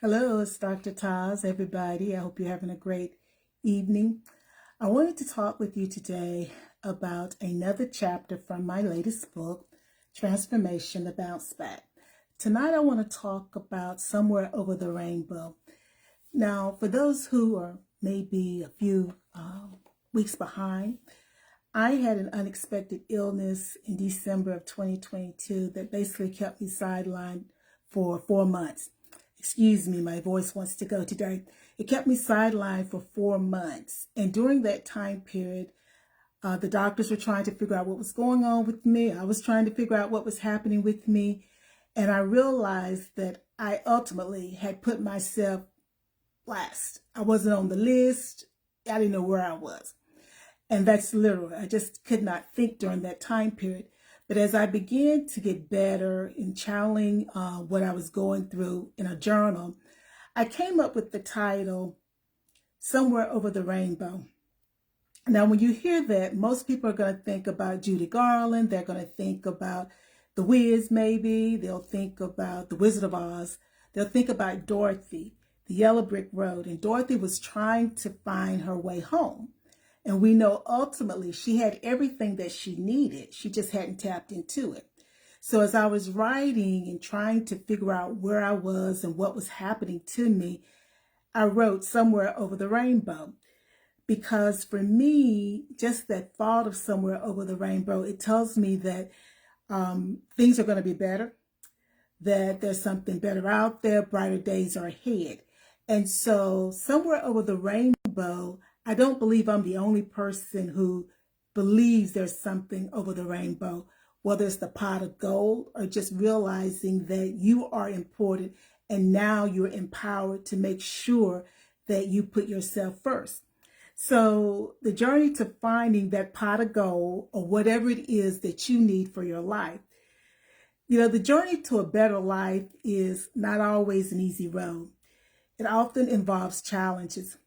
Hello, it's Dr. Taz, everybody. I hope you're having a great evening. I wanted to talk with you today about another chapter from my latest book, Transformation, the Bounce Back. Tonight, I want to talk about Somewhere Over the Rainbow. Now, for those who are maybe a few weeks behind, I had an unexpected illness in December of 2022 that basically kept me sidelined for 4 months. Excuse me, my voice wants to go today. It kept me sidelined for 4 months. And during that time period, the doctors were trying to figure out what was going on with me. I was trying to figure out what was happening with me. And I realized that I ultimately had put myself last. I wasn't on the list. I didn't know where I was. And that's literal. I just could not think during that time period. But as I began to get better in channeling what I was going through in a journal, I came up with the title, Somewhere Over the Rainbow. Now, when you hear that, most people are going to think about Judy Garland. They're going to think about The Wiz, maybe. They'll think about The Wizard of Oz. They'll think about Dorothy, the Yellow Brick Road. And Dorothy was trying to find her way home. And we know ultimately she had everything that she needed. She just hadn't tapped into it. So as I was writing and trying to figure out where I was and what was happening to me, I wrote Somewhere Over the Rainbow. Because for me, just that thought of somewhere over the rainbow, it tells me that things are going to be better, that there's something better out there, brighter days are ahead. And so somewhere over the rainbow, I don't believe I'm the only person who believes there's something over the rainbow, whether it's the pot of gold or just realizing that you are important and now you're empowered to make sure that you put yourself first. So the journey to finding that pot of gold or whatever it is that you need for your life, the journey to a better life is not always an easy road. It often involves challenges.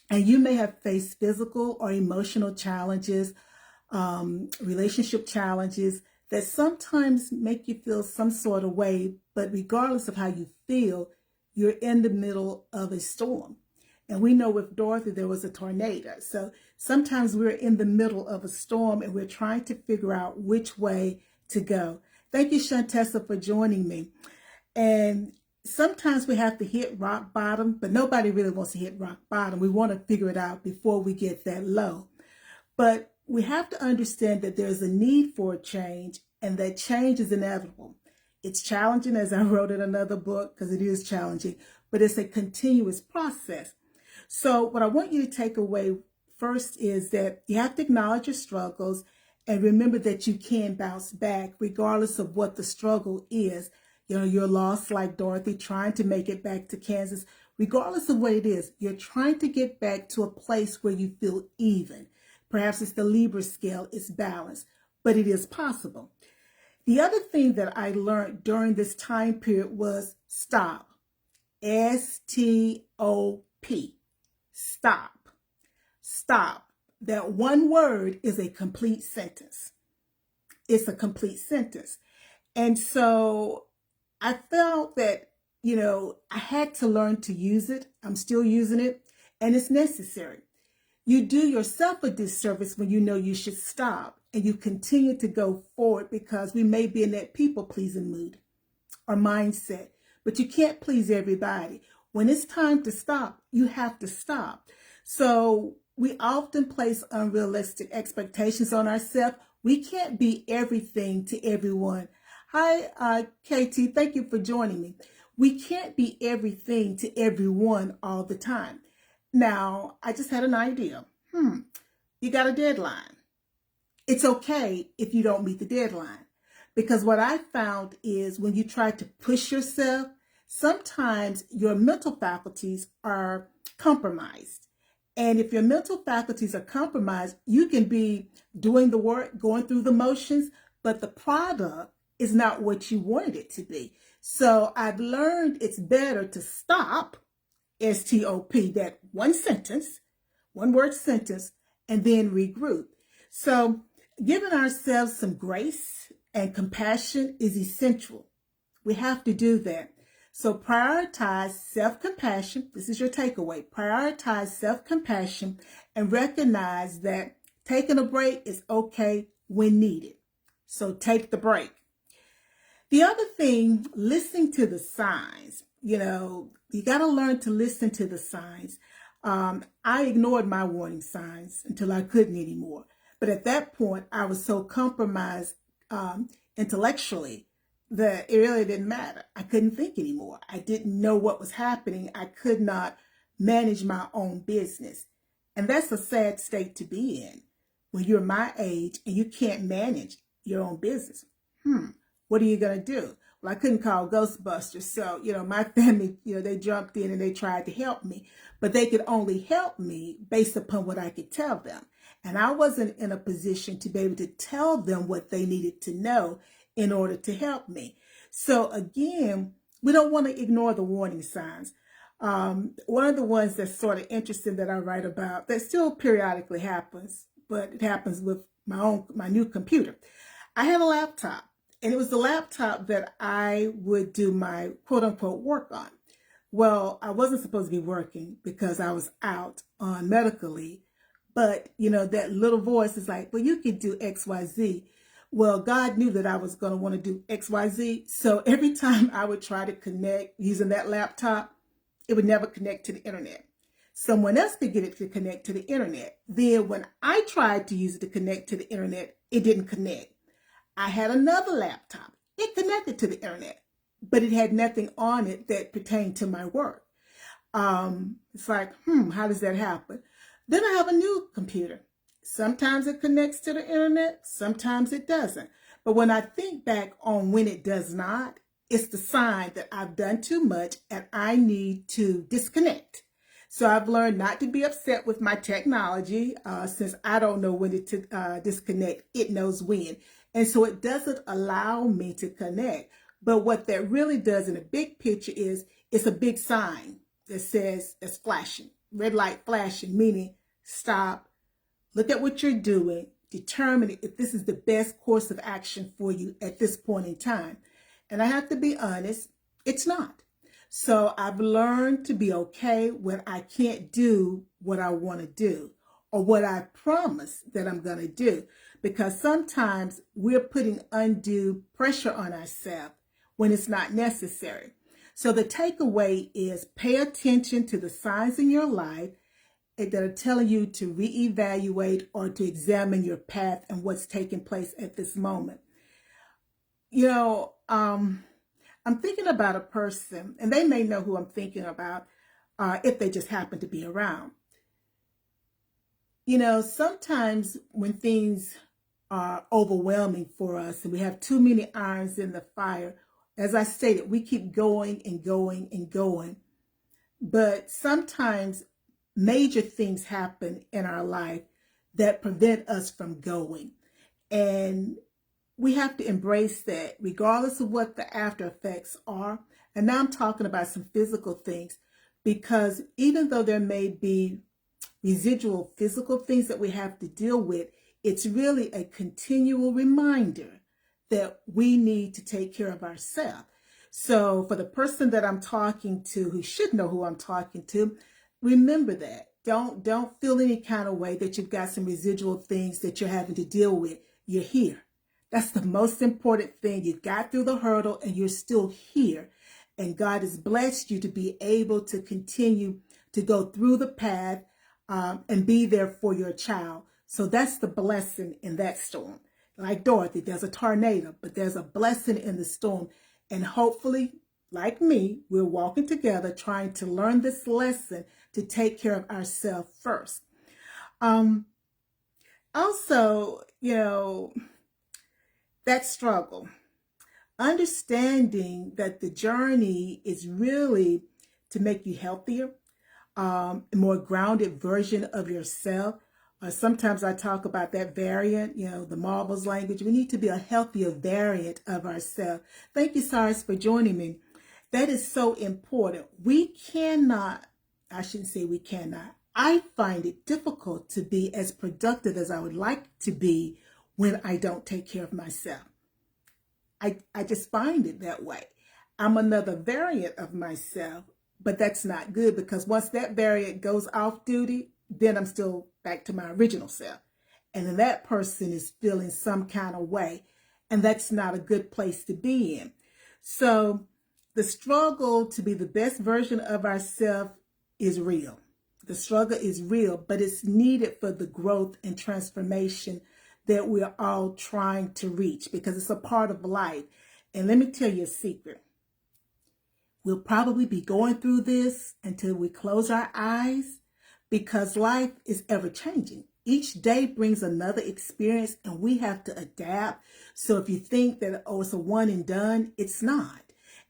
And you may have faced physical or emotional challenges, relationship challenges that sometimes make you feel some sort of way, but regardless of how you feel, you're in the middle of a storm. And we know with Dorothy, there was a tornado. So sometimes we're in the middle of a storm and we're trying to figure out which way to go. Thank you, Shantessa, for joining me. And sometimes we have to hit rock bottom, but nobody really wants to hit rock bottom. We want to figure it out before we get that low. But we have to understand that there's a need for a change and that change is inevitable. It's challenging, as I wrote in another book, because it is challenging, but it's a continuous process. So what I want you to take away first is that you have to acknowledge your struggles and remember that you can bounce back regardless of what the struggle is. You're lost like Dorothy, trying to make it back to Kansas. Regardless of what it is, you're trying to get back to a place where you feel even. Perhaps it's the Libra scale, it's balanced, but it is possible. The other thing that I learned during this time period was stop. S-T-O-P. Stop. Stop. That one word is a complete sentence. It's a complete sentence. And so I felt that, I had to learn to use it. I'm still using it, and it's necessary. You do yourself a disservice when you know you should stop and you continue to go forward because we may be in that people-pleasing mood or mindset, but you can't please everybody. When it's time to stop, you have to stop. So we often place unrealistic expectations on ourselves. We can't be everything to everyone. Hi, KT, thank you for joining me. We can't be everything to everyone all the time. Now, I just had an idea. You got a deadline. It's okay if you don't meet the deadline. Because what I found is when you try to push yourself, sometimes your mental faculties are compromised. And if your mental faculties are compromised, you can be doing the work, going through the motions, but the product is not what you wanted it to be. So I've learned it's better to stop, S-T-O-P, that one word sentence, and then regroup. So giving ourselves some grace and compassion is essential. We have to do that. So prioritize self-compassion. This is your takeaway. Prioritize self-compassion and recognize that taking a break is okay when needed. So take the break. The other thing, listening to the signs. You got to learn to listen to the signs. I ignored my warning signs until I couldn't anymore. But at that point, I was so compromised intellectually that it really didn't matter. I couldn't think anymore. I didn't know what was happening. I could not manage my own business. And that's a sad state to be in when you're my age and you can't manage your own business. What are you going to do? Well, I couldn't call Ghostbusters. So, my family, they jumped in and they tried to help me, but they could only help me based upon what I could tell them. And I wasn't in a position to be able to tell them what they needed to know in order to help me. So again, we don't want to ignore the warning signs. One of the ones that's sort of interesting that I write about that still periodically happens, but it happens with my new computer. I have a laptop, and it was the laptop that I would do my quote unquote work on. Well, I wasn't supposed to be working because I was out on medical leave. But, that little voice is like, well, you could do X, Y, Z. Well, God knew that I was going to want to do X, Y, Z. So every time I would try to connect using that laptop, it would never connect to the internet. Someone else could get it to connect to the internet. Then when I tried to use it to connect to the internet, it didn't connect. I had another laptop. It connected to the internet, but it had nothing on it that pertained to my work. It's like, how does that happen? Then I have a new computer. Sometimes it connects to the internet, sometimes it doesn't. But when I think back on when it does not, it's the sign that I've done too much and I need to disconnect. So I've learned not to be upset with my technology since I don't know when to disconnect. It knows when. And so it doesn't allow me to connect. But what that really does in the big picture is it's a big sign that says it's flashing. Red light flashing, meaning stop, look at what you're doing, determine if this is the best course of action for you at this point in time. And I have to be honest, it's not. So I've learned to be okay when I can't do what I want to do or what I promise that I'm going to do, because sometimes we're putting undue pressure on ourselves when it's not necessary. So the takeaway is pay attention to the signs in your life that are telling you to reevaluate or to examine your path and what's taking place at this moment. I'm thinking about a person, and they may know who I'm thinking about if they just happen to be around. Sometimes when things are overwhelming for us and we have too many irons in the fire, as I stated, we keep going and going and going. But sometimes major things happen in our life that prevent us from going. And we have to embrace that regardless of what the after effects are. And now I'm talking about some physical things, because even though there may be residual physical things that we have to deal with, it's really a continual reminder that we need to take care of ourselves. So for the person that I'm talking to, who should know who I'm talking to, remember that. Don't feel any kind of way that you've got some residual things that you're having to deal with. You're here. That's the most important thing. You got through the hurdle and you're still here. And God has blessed you to be able to continue to go through the path and be there for your child. So that's the blessing in that storm. Like Dorothy, there's a tornado, but there's a blessing in the storm. And hopefully, like me, we're walking together trying to learn this lesson to take care of ourselves first. Also, that struggle, understanding that the journey is really to make you healthier, a more grounded version of yourself. Sometimes I talk about that variant, the marbles language. We need to be a healthier variant of ourselves. Thank you, Cyrus, for joining me. That is so important. I shouldn't say we cannot. I find it difficult to be as productive as I would like to be when I don't take care of myself. I just find it that way. I'm another variant of myself, but that's not good because once that variant goes off duty, then I'm still back to my original self. And then that person is feeling some kind of way. And that's not a good place to be in. So the struggle to be the best version of ourselves is real. The struggle is real, but it's needed for the growth and transformation that we're all trying to reach because it's a part of life. And let me tell you a secret. We'll probably be going through this until we close our eyes because life is ever changing. Each day brings another experience and we have to adapt. So if you think that, oh, it's a one and done, it's not.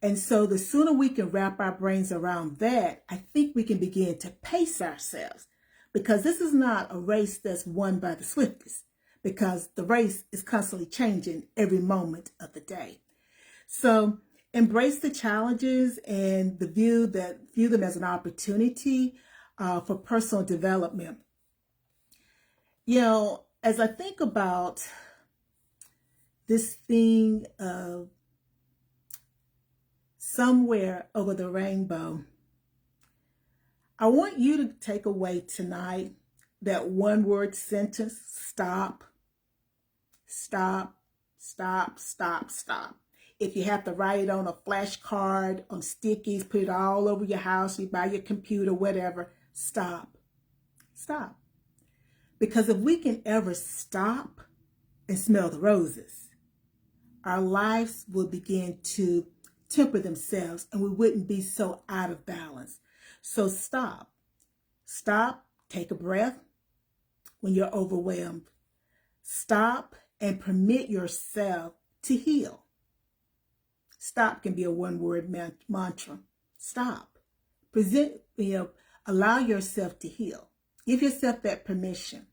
And so the sooner we can wrap our brains around that, I think we can begin to pace ourselves because this is not a race that's won by the swiftest because the race is constantly changing every moment of the day. So embrace the challenges and view them as an opportunity for personal development. You know, as I think about this thing of somewhere over the rainbow, I want you to take away tonight that one word sentence: stop, stop, stop, stop, stop. If you have to write it on a flashcard, on stickies, put it all over your house, you buy your computer, whatever, stop, stop. Because if we can ever stop and smell the roses, our lives will begin to temper themselves and we wouldn't be so out of balance. So stop, take a breath when you're overwhelmed. Stop and permit yourself to heal. Stop can be a one-word mantra. Stop. Allow yourself to heal. Give yourself that permission.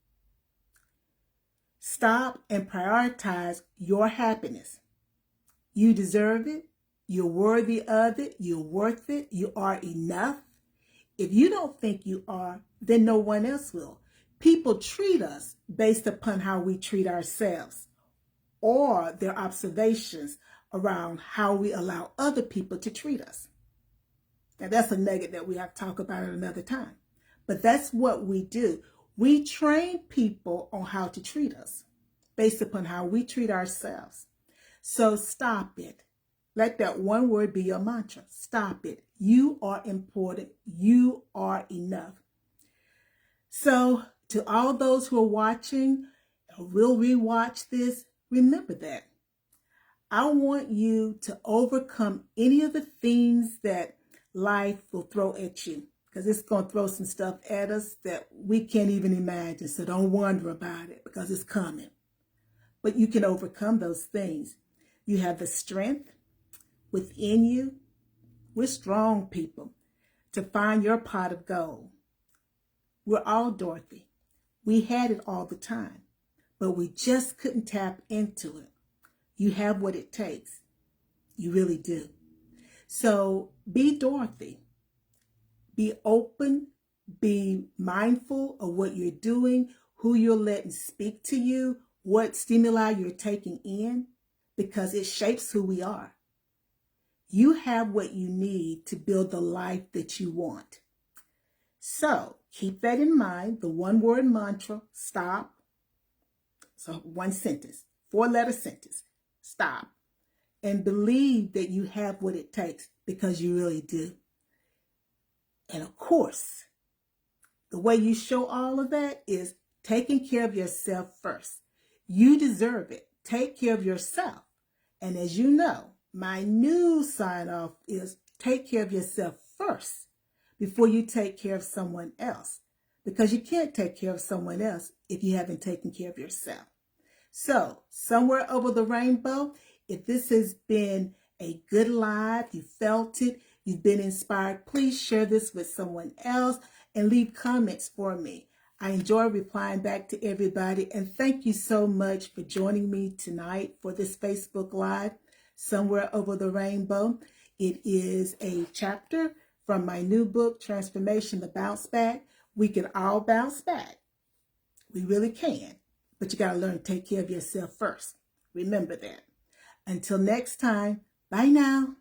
Stop and prioritize your happiness. You deserve it. You're worthy of it. You're worth it. You are enough. If you don't think you are, then no one else will. People treat us based upon how we treat ourselves or their observations around how we allow other people to treat us. Now that's a nugget that we have to talk about at another time. But that's what we do. We train people on how to treat us based upon how we treat ourselves. So stop it. Let that one word be your mantra. Stop it. You are important. You are enough. So to all those who are watching or will rewatch this, remember that. I want you to overcome any of the things that life will throw at you because it's going to throw some stuff at us that we can't even imagine. So don't wonder about it because it's coming. But you can overcome those things. You have the strength within you. We're strong people to find your pot of gold. We're all Dorothy. We had it all the time, but we just couldn't tap into it. You have what it takes. You really do. So be Dorothy. Be open. Be mindful of what you're doing, who you're letting speak to you, what stimuli you're taking in, because it shapes who we are. You have what you need to build the life that you want. So keep that in mind. The one-word mantra, stop. So one sentence, 4-letter sentence. Stop and believe that you have what it takes because you really do. And of course, the way you show all of that is taking care of yourself first. You deserve it. Take care of yourself. And as you know, my new sign off is take care of yourself first before you take care of someone else. Because you can't take care of someone else if you haven't taken care of yourself. So, somewhere over the rainbow, if this has been a good live, you felt it, you've been inspired, please share this with someone else and leave comments for me. I enjoy replying back to everybody, and thank you so much for joining me tonight for this Facebook Live, Somewhere Over the Rainbow. It is a chapter from my new book, Transformation, The Bounce Back. We can all bounce back. We really can. But you got to learn to take care of yourself first. Remember that. Until next time, bye now.